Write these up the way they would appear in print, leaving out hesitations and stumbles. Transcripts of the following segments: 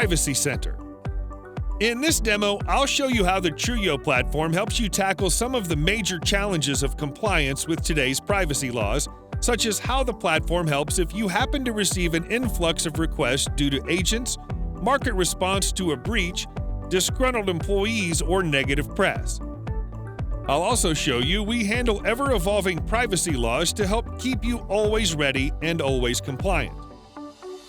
Privacy Center. In this demo, I'll show you how the Truyo platform helps you tackle some of the major challenges of compliance with today's privacy laws, such as how the platform helps if you happen to receive an influx of requests due to agents, market response to a breach, disgruntled employees, or negative press. I'll also show you we handle ever-evolving privacy laws to help keep you always ready and always compliant.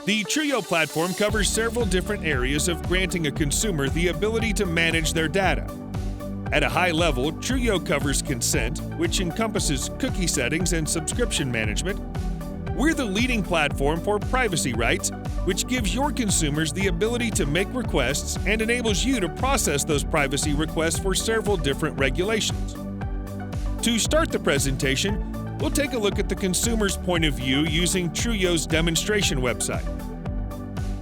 The Truyo platform covers several different areas of granting a consumer the ability to manage their data. At a high level, Truyo covers consent, which encompasses cookie settings and subscription management. We're the leading platform for privacy rights, which gives your consumers the ability to make requests and enables you to process those privacy requests for several different regulations. To start the presentation, we'll take a look at the consumer's point of view using Truyo's demonstration website.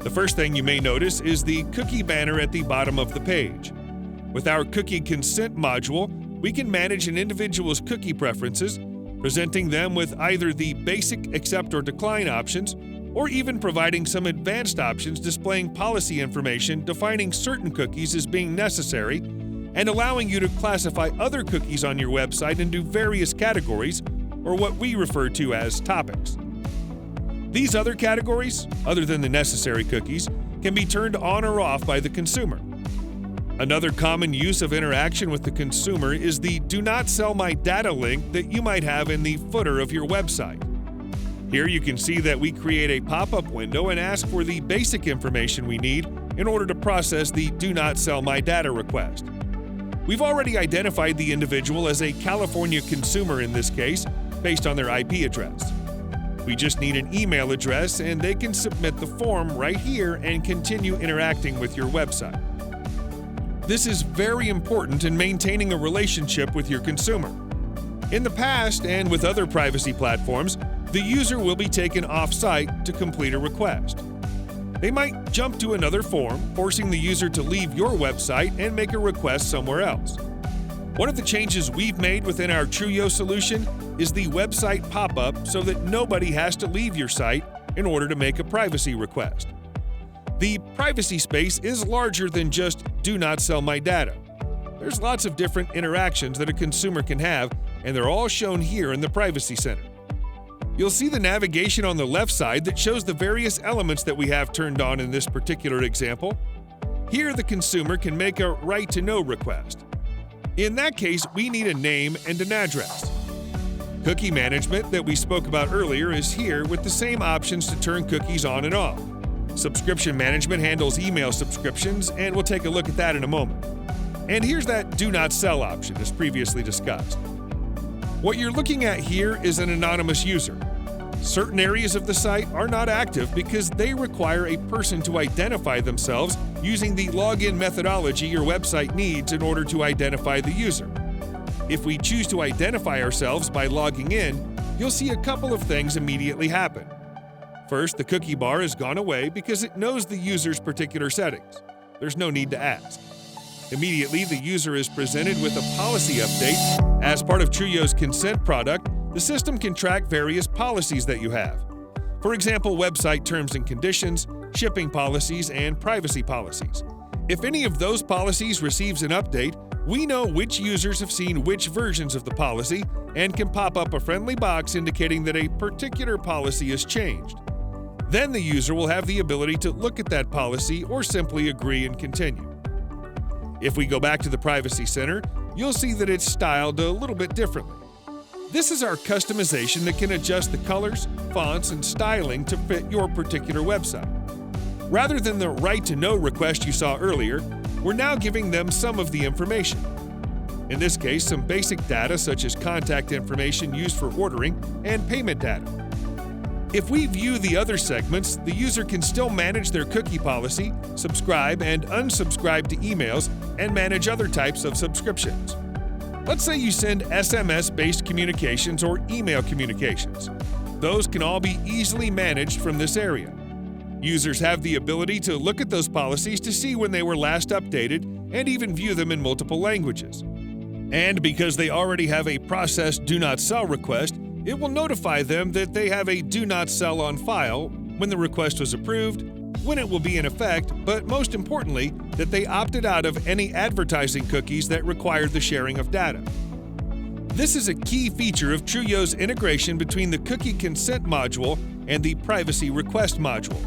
The first thing you may notice is the cookie banner at the bottom of the page. With our cookie consent module, we can manage an individual's cookie preferences, presenting them with either the basic accept or decline options, or even providing some advanced options displaying policy information defining certain cookies as being necessary, and allowing you to classify other cookies on your website into various categories, or what we refer to as topics. These other categories, other than the necessary cookies, can be turned on or off by the consumer. Another common use of interaction with the consumer is the "Do Not Sell My Data" link that you might have in the footer of your website. Here you can see that we create a pop-up window and ask for the basic information we need in order to process the "Do Not Sell My Data" request. We've already identified the individual as a California consumer in this case, based on their IP address. We just need an email address and they can submit the form right here and continue interacting with your website. This is very important in maintaining a relationship with your consumer. In the past, and with other privacy platforms, the user will be taken off-site to complete a request. They might jump to another form, forcing the user to leave your website and make a request somewhere else. One of the changes we've made within our Truyo solution is the website pop-up so that nobody has to leave your site in order to make a privacy request. The privacy space is larger than just "Do not sell my data." There's lots of different interactions that a consumer can have, and they're all shown here in the Privacy Center. You'll see the navigation on the left side that shows the various elements that we have turned on in this particular example. Here, the consumer can make a right-to-know request. In that case, we need a name and an address. Cookie management that we spoke about earlier is here with the same options to turn cookies on and off. Subscription management handles email subscriptions, and we'll take a look at that in a moment. And here's that "Do Not Sell" option as previously discussed. What you're looking at here is an anonymous user. Certain areas of the site are not active because they require a person to identify themselves using the login methodology your website needs in order to identify the user. If we choose to identify ourselves by logging in, you'll see a couple of things immediately happen. First, the cookie bar has gone away because it knows the user's particular settings. There's no need to ask. Immediately, the user is presented with a policy update. As part of Truyo's consent product, the system can track various policies that you have. For example, website terms and conditions, shipping policies, and privacy policies. If any of those policies receives an update, we know which users have seen which versions of the policy and can pop up a friendly box indicating that a particular policy has changed. Then the user will have the ability to look at that policy or simply agree and continue. If we go back to the Privacy Center, you'll see that it's styled a little bit differently. This is our customization that can adjust the colors, fonts, and styling to fit your particular website. Rather than the right-to-know request you saw earlier, we're now giving them some of the information. In this case, some basic data such as contact information used for ordering and payment data. If we view the other segments, the user can still manage their cookie policy, subscribe and unsubscribe to emails, and manage other types of subscriptions. Let's say you send SMS-based communications or email communications. Those can all be easily managed from this area. Users have the ability to look at those policies to see when they were last updated and even view them in multiple languages. And because they already have a processed "Do Not Sell" request, it will notify them that they have a "Do Not Sell" on file when the request was approved, when it will be in effect, but most importantly, that they opted out of any advertising cookies that required the sharing of data. This is a key feature of Truyo's integration between the cookie consent module and the privacy request module.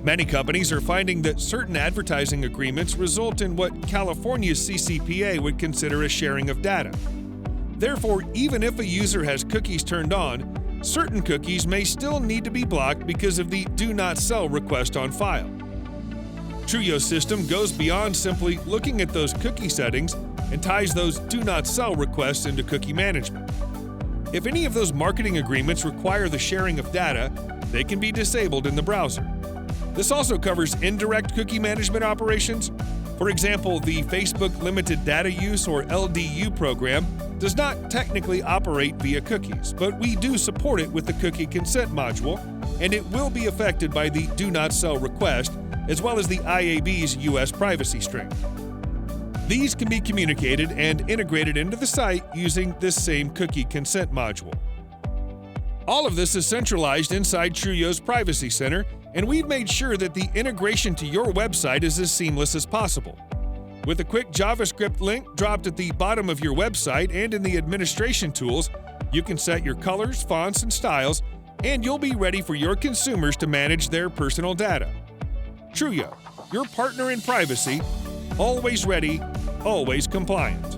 Many companies are finding that certain advertising agreements result in what California's CCPA would consider a sharing of data. Therefore, even if a user has cookies turned on, certain cookies may still need to be blocked because of the Do Not Sell request on file. Truyo's system goes beyond simply looking at those cookie settings and ties those Do Not Sell requests into cookie management. If any of those marketing agreements require the sharing of data, they can be disabled in the browser. This also covers indirect cookie management operations. For example, the Facebook Limited Data Use or LDU program does not technically operate via cookies, but we do support it with the cookie consent module, and it will be affected by the Do Not Sell request, as well as the IAB's US privacy string. These can be communicated and integrated into the site using this same cookie consent module. All of this is centralized inside Truyo's Privacy Center, and we've made sure that the integration to your website is as seamless as possible. With a quick JavaScript link dropped at the bottom of your website and in the administration tools, you can set your colors, fonts, and styles, and you'll be ready for your consumers to manage their personal data. Truyo, your partner in privacy, always ready, always compliant.